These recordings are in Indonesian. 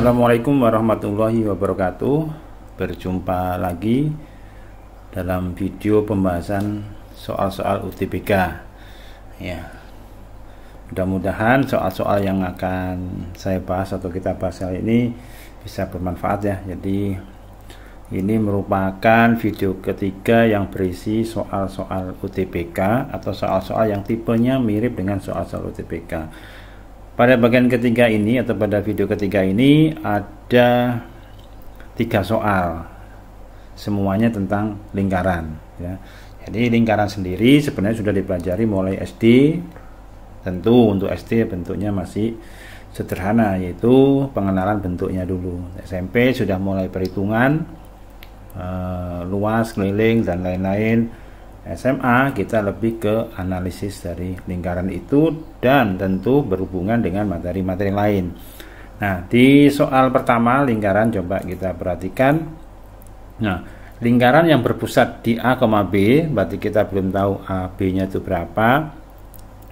Assalamualaikum warahmatullahi wabarakatuh. Berjumpa lagi dalam video pembahasan soal-soal UTBK ya. Mudah-mudahan soal-soal yang akan saya bahas atau kita bahas kali ini bisa bermanfaat ya. Jadi ini merupakan video ketiga yang berisi soal-soal UTBK atau soal-soal yang tipenya mirip dengan soal-soal UTBK. Pada bagian ketiga ini atau pada video ketiga ini ada 3 soal, semuanya tentang lingkaran ya. Jadi lingkaran sendiri sebenarnya sudah dipelajari mulai SD. Tentu untuk SD bentuknya masih sederhana, yaitu pengenalan bentuknya dulu. SMP sudah mulai perhitungan luas, keliling dan lain-lain. SMA kita lebih ke analisis dari lingkaran itu dan tentu berhubungan dengan materi-materi lain. Nah, di soal pertama lingkaran coba kita perhatikan. Nah, lingkaran yang berpusat di A, B, berarti kita belum tahu A, B-nya itu berapa.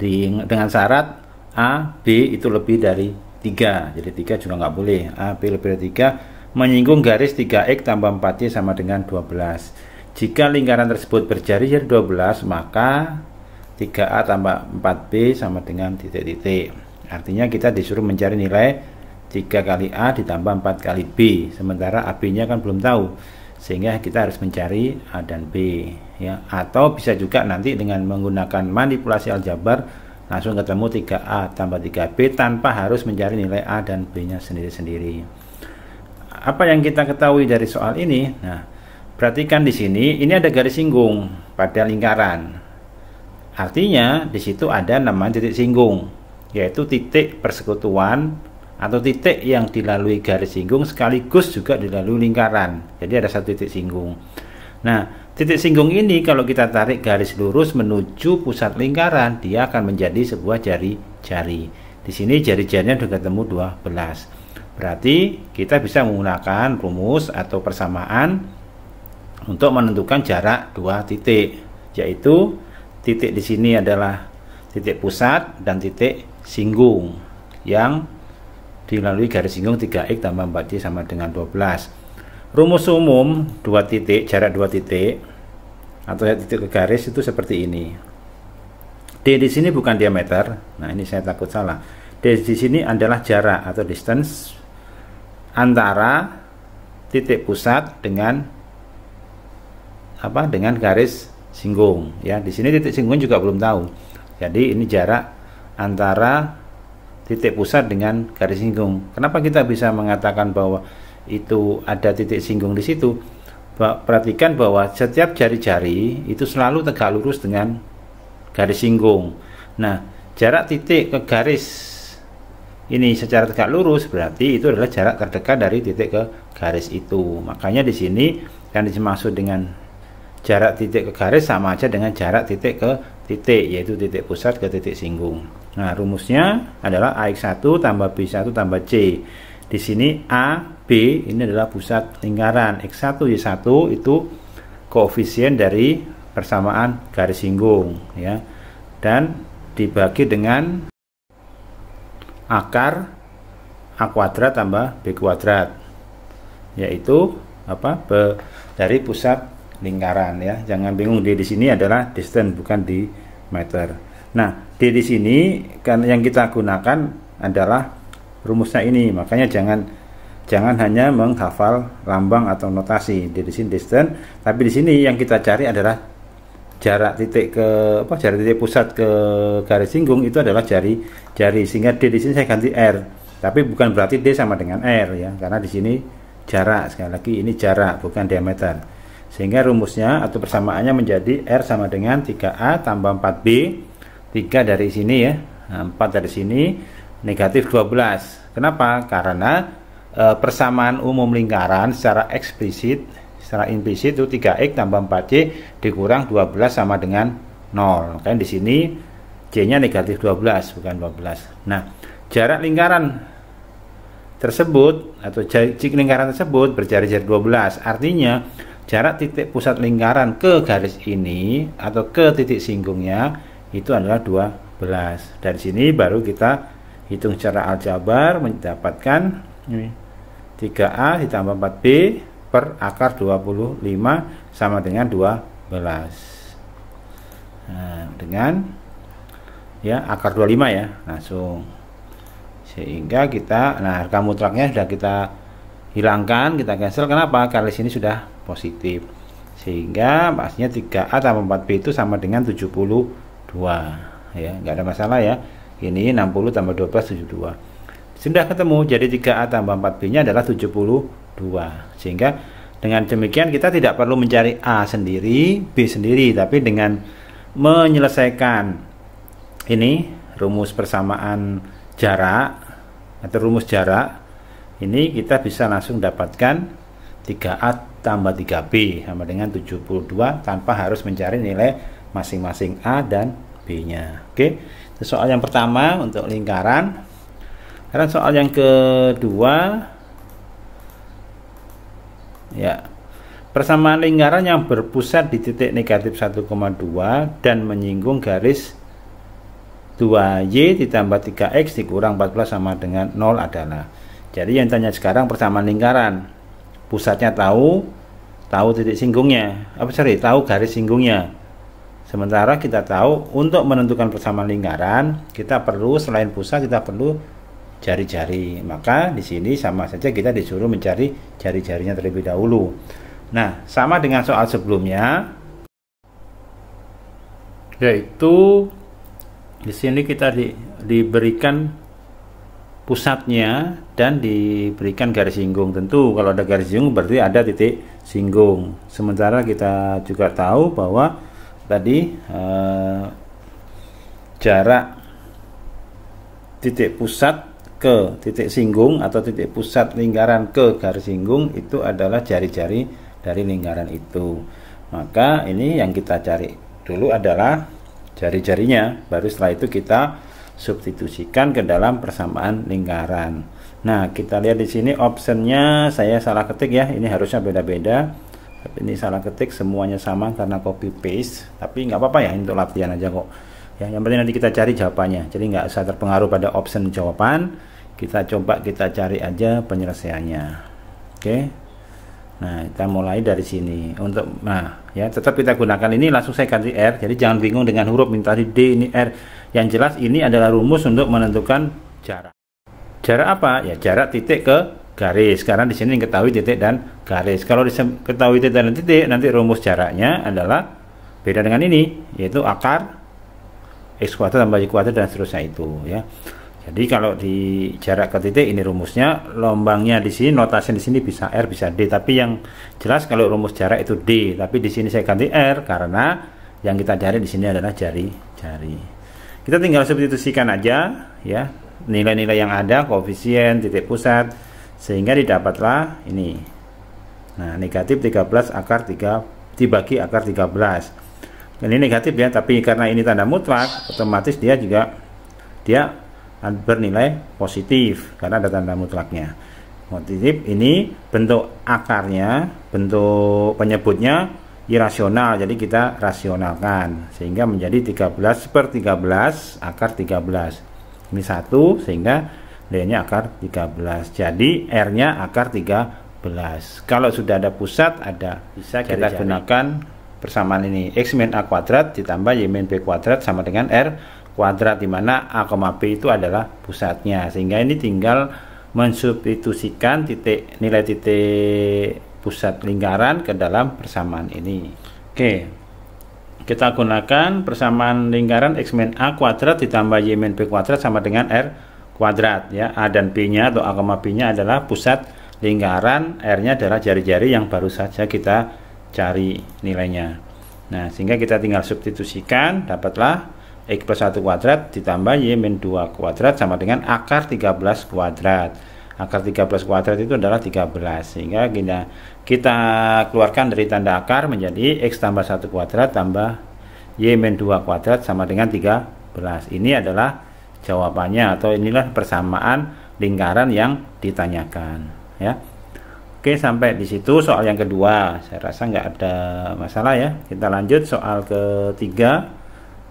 Dengan syarat A, B itu lebih dari 3. Jadi 3 juga nggak boleh. A, B lebih dari 3 menyinggung garis 3X tambah 4Y sama dengan 12. Jika lingkaran tersebut berjari-jari 12, maka 3A tambah 4B sama dengan titik-titik. Artinya kita disuruh mencari nilai 3 kali A ditambah 4 kali B. Sementara AB-nya kan belum tahu. Sehingga kita harus mencari A dan B. Ya. Atau bisa juga nanti dengan menggunakan manipulasi aljabar, langsung ketemu 3A tambah 3B tanpa harus mencari nilai A dan B-nya sendiri-sendiri. Apa yang kita ketahui dari soal ini? Nah, perhatikan di sini, ini ada garis singgung pada lingkaran. Artinya di situ ada namanya titik singgung, yaitu titik persekutuan atau titik yang dilalui garis singgung sekaligus juga dilalui lingkaran. Jadi ada satu titik singgung. Nah, titik singgung ini kalau kita tarik garis lurus menuju pusat lingkaran, dia akan menjadi sebuah jari-jari. Di sini jari-jarinya sudah ketemu 12. Berarti kita bisa menggunakan rumus atau persamaan untuk menentukan jarak 2 titik, yaitu titik di sini adalah titik pusat dan titik singgung yang dilalui garis singgung 3X tambah 4Y sama dengan 12. Rumus umum 2 titik, jarak 2 titik atau titik ke garis itu seperti ini. D di sini bukan diameter. Nah, ini saya takut salah. D di sini adalah jarak atau distance antara titik pusat dengan garis singgung ya. Di sini titik singgung juga belum tahu. Jadi ini jarak antara titik pusat dengan garis singgung. Kenapa kita bisa mengatakan bahwa itu ada titik singgung di situ? Perhatikan bahwa setiap jari-jari itu selalu tegak lurus dengan garis singgung. Nah, jarak titik ke garis ini secara tegak lurus berarti itu adalah jarak terdekat dari titik ke garis itu. Makanya di sini yang dimaksud dengan jarak titik ke garis sama aja dengan jarak titik ke titik, yaitu titik pusat ke titik singgung. Nah, rumusnya adalah AX1 tambah B1 tambah C. Di sini A, B ini adalah pusat lingkaran. X1, Y1 itu koefisien dari persamaan garis singgung ya. Dan dibagi dengan akar A kuadrat tambah B kuadrat, yaitu dari pusat lingkaran ya. Jangan bingung, D di sini adalah distance bukan di meter. Nah, D di sini kan yang kita gunakan adalah rumusnya ini. Makanya jangan hanya menghafal lambang atau notasi. D di sini distance, tapi di sini yang kita cari adalah jarak titik jarak titik pusat ke garis singgung itu adalah jari. Sehingga D di sini saya ganti R. Tapi bukan berarti D sama dengan R ya, karena di sini jarak. Sekali lagi ini jarak bukan diameter. Sehingga rumusnya atau persamaannya menjadi R sama dengan 3A tambah 4B. 3 dari sini ya, 4 dari sini, negatif 12. Kenapa? Karena persamaan umum lingkaran secara eksplisit, secara implisit itu 3X tambah 4Y dikurang 12 sama dengan 0. Kan di sini C-nya negatif 12 bukan 12. Nah, jarak lingkaran tersebut atau jika lingkaran tersebut berjari-jari 12, artinya jarak titik pusat lingkaran ke garis ini atau ke titik singgungnya itu adalah 12. Dari sini baru kita hitung secara aljabar mendapatkan ini 3A ditambah 4B per akar 25 sama dengan 12. Nah, dengan ya akar 25 ya langsung, sehingga kita, nah harga mutlaknya sudah kita hilangkan, kita cancel. Kenapa? Karena sini sudah positif, sehingga pastinya 3A tambah 4B itu sama dengan 72 ya, nggak ada masalah ya. Ini 60 tambah 12 72 sudah ketemu, jadi 3A tambah 4B nya adalah 72, sehingga dengan demikian kita tidak perlu mencari A sendiri, B sendiri, tapi dengan menyelesaikan ini rumus persamaan jarak atau rumus jarak ini, kita bisa langsung dapatkan 3A tambah 3B sama dengan 72 tanpa harus mencari nilai masing-masing A dan B nya. Oke, itu soal yang pertama untuk lingkaran. Sekarang soal yang kedua ya, persamaan lingkaran yang berpusat di titik negatif 1,2 dan menyinggung garis 2Y ditambah 3X dikurang 14 sama dengan 0 adalah. Jadi yang tanya sekarang persamaan lingkaran, pusatnya tahu titik singgungnya, tahu garis singgungnya. Sementara kita tahu untuk menentukan persamaan lingkaran kita perlu, selain pusat kita perlu jari-jari. Maka di sini sama saja kita disuruh mencari jari-jarinya terlebih dahulu. Nah, sama dengan soal sebelumnya, yaitu di sini kita diberikan pusatnya dan diberikan garis singgung. Tentu kalau ada garis singgung berarti ada titik singgung. Sementara kita juga tahu bahwa tadi jarak titik pusat ke titik singgung atau titik pusat lingkaran ke garis singgung itu adalah jari-jari dari lingkaran itu. Maka ini yang kita cari dulu adalah jari-jarinya, baru setelah itu kita substitusikan ke dalam persamaan lingkaran. Nah, kita lihat di sini optionnya saya salah ketik ya, ini harusnya beda-beda, tapi ini salah ketik, semuanya sama karena copy paste, tapi nggak apa-apa ya, untuk latihan aja kok ya. Yang penting nanti kita cari jawabannya, jadi nggak usah terpengaruh pada option jawaban, kita coba kita cari aja penyelesaiannya. Oke, nah kita mulai dari sini. Untuk ya tetap kita gunakan ini, langsung saya ganti R, jadi jangan bingung dengan huruf, minta di D ini R. Yang jelas ini adalah rumus untuk menentukan jarak. Jarak apa? Ya jarak titik ke garis, karena di sini diketahui titik dan garis. Kalau diketahui titik dan titik, nanti rumus jaraknya adalah beda dengan ini, yaitu akar X kuadrat tambah Y kuadrat dan seterusnya itu ya. Jadi kalau di jarak ke titik ini rumusnya, lombangnya di sini, notasi di sini bisa R bisa D, tapi yang jelas kalau rumus jarak itu D, tapi di sini saya ganti R karena yang kita cari di sini adalah jari-jari. Kita tinggal substitusikan aja ya nilai-nilai yang ada, koefisien, titik pusat, sehingga didapatlah ini. Nah, negatif 13 akar 3 dibagi akar 13. Ini negatif ya, tapi karena ini tanda mutlak, otomatis dia bernilai positif karena ada tanda mutlaknya. Positif ini bentuk akarnya, bentuk penyebutnya irasional, jadi kita rasionalkan sehingga menjadi 13/13 akar 13. Ini 1 sehingga nilainya akar 13. Jadi R-nya akar 13. Kalau sudah ada pusat, ada, bisa kita gunakan persamaan ini, X min A kuadrat ditambah Y min B kuadrat sama dengan R kuadrat, dimana A, B itu adalah pusatnya, sehingga ini tinggal mensubstitusikan nilai titik pusat lingkaran ke dalam persamaan ini. Oke, kita gunakan persamaan lingkaran X min A kuadrat ditambah Y min B kuadrat sama dengan R kuadrat ya. A dan B nya atau A, B nya adalah pusat lingkaran, R nya adalah jari-jari yang baru saja kita cari nilainya. Nah, sehingga kita tinggal substitusikan, dapatlah X plus 1 kuadrat ditambah Y min 2 kuadrat sama dengan akar 13 kuadrat. Akar 13 kuadrat itu adalah 13, sehingga kita keluarkan dari tanda akar menjadi X tambah 1 kuadrat tambah Y min 2 kuadrat sama dengan 13. Ini adalah jawabannya, atau inilah persamaan lingkaran yang ditanyakan ya. Oke, sampai di situ soal yang kedua. Saya rasa nggak ada masalah ya. Kita lanjut soal ketiga.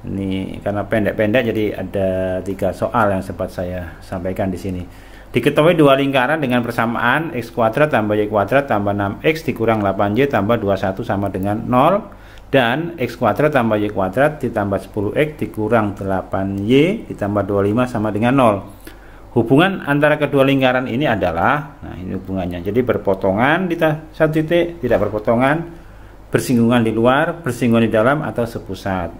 Ini karena pendek-pendek jadi ada 3 soal yang sempat saya sampaikan di sini. Diketahui dua lingkaran dengan persamaan x kuadrat tambah y kuadrat tambah 6x dikurang 8y tambah 21 sama dengan 0, dan x kuadrat tambah y kuadrat ditambah 10x dikurang 8y ditambah 25 sama dengan 0. Hubungan antara kedua lingkaran ini adalah, nah ini hubungannya, jadi berpotongan di satu titik, tidak berpotongan, bersinggungan di luar, bersinggungan di dalam, atau sepusat.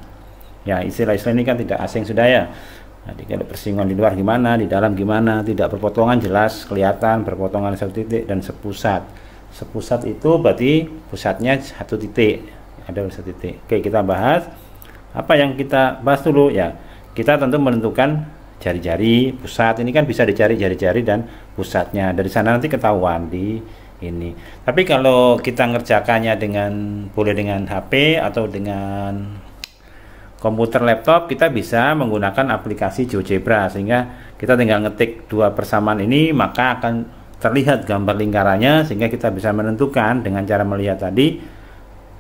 Ya, istilah-istilah ini kan tidak asing sudah ya. Jadi kalau bersinggungan di luar gimana, di dalam gimana, tidak berpotongan jelas kelihatan, berpotongan satu titik, dan sepusat. Sepusat itu berarti pusatnya satu titik, ada satu titik. Oke, kita bahas apa yang kita bahas dulu ya. Kita tentu menentukan jari-jari, pusat ini kan bisa dicari jari-jari dan pusatnya. Dari sana nanti ketahuan di ini. Tapi kalau kita ngerjakannya boleh dengan HP atau dengan komputer laptop, kita bisa menggunakan aplikasi GeoGebra, sehingga kita tinggal ngetik dua persamaan ini, maka akan terlihat gambar lingkarannya, sehingga kita bisa menentukan dengan cara melihat tadi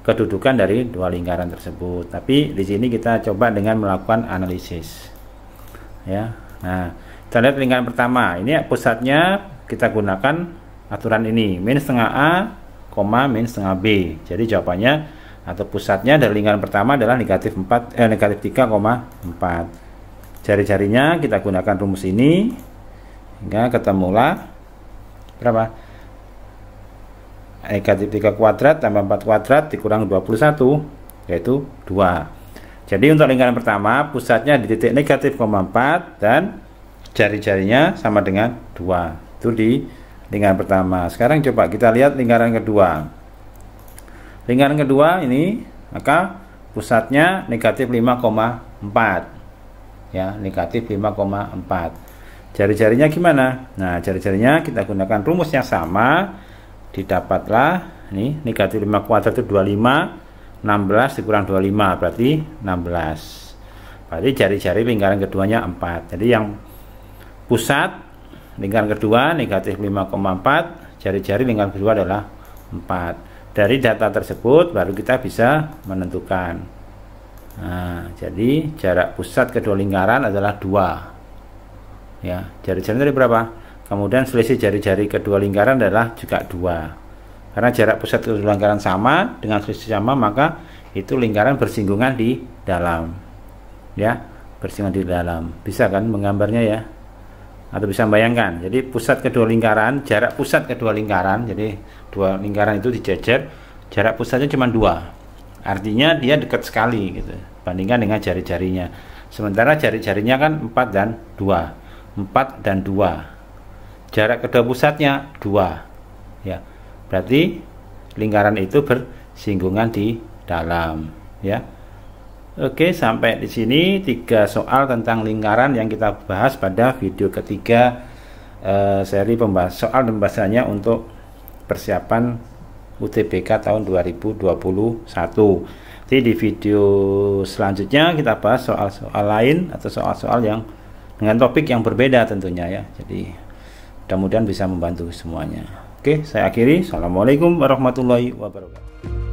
kedudukan dari dua lingkaran tersebut. Tapi di sini kita coba dengan melakukan analisis ya. Nah, kita lihat lingkaran pertama ini, pusatnya kita gunakan aturan ini, min setengah A, min setengah B. Jadi jawabannya atau pusatnya dari lingkaran pertama adalah negatif 3,4. Jari-jarinya kita gunakan rumus ini hingga ketemulah berapa? Negatif 3 kuadrat tambah 4 kuadrat dikurang 21, yaitu 2. Jadi untuk lingkaran pertama pusatnya di titik negatif 4 dan jari-jarinya sama dengan 2. Itu di lingkaran pertama. Sekarang coba kita lihat lingkaran kedua. Lingkaran kedua ini, maka pusatnya negatif 5,4 ya, negatif 5,4. Jari-jarinya gimana? Nah, jari-jarinya kita gunakan rumus yang sama, didapatlah ini negatif 5 kuadrat itu 25, 16 dikurang 25 berarti 16. Berarti jari-jari lingkaran keduanya 4. Jadi yang pusat lingkaran kedua negatif 5,4, jari-jari lingkaran kedua adalah 4. Dari data tersebut baru kita bisa menentukan. Nah, jadi jarak pusat kedua lingkaran adalah 2 ya. Jari-jari tadi berapa? Kemudian selisih jari-jari kedua lingkaran adalah juga 2. Karena jarak pusat kedua lingkaran sama dengan selisih sama, maka itu lingkaran bersinggungan di dalam ya, bersinggungan di dalam. Bisa kan menggambarnya ya, atau bisa membayangkan. Jadi pusat kedua lingkaran, jarak pusat kedua lingkaran, jadi dua lingkaran itu dijejer, jarak pusatnya cuma 2, artinya dia dekat sekali gitu bandingkan dengan jari-jarinya. Sementara jari-jarinya kan 4 dan 2, 4 dan 2, jarak kedua pusatnya 2 ya, berarti lingkaran itu bersinggungan di dalam ya. Oke, sampai di sini 3 soal tentang lingkaran yang kita bahas pada video ketiga seri soal pembahasannya untuk persiapan UTBK tahun 2021. Jadi di video selanjutnya kita bahas soal-soal lain atau soal-soal yang dengan topik yang berbeda tentunya ya. Jadi mudah-mudahan bisa membantu semuanya. Oke, saya akhiri. Assalamualaikum warahmatullahi wabarakatuh.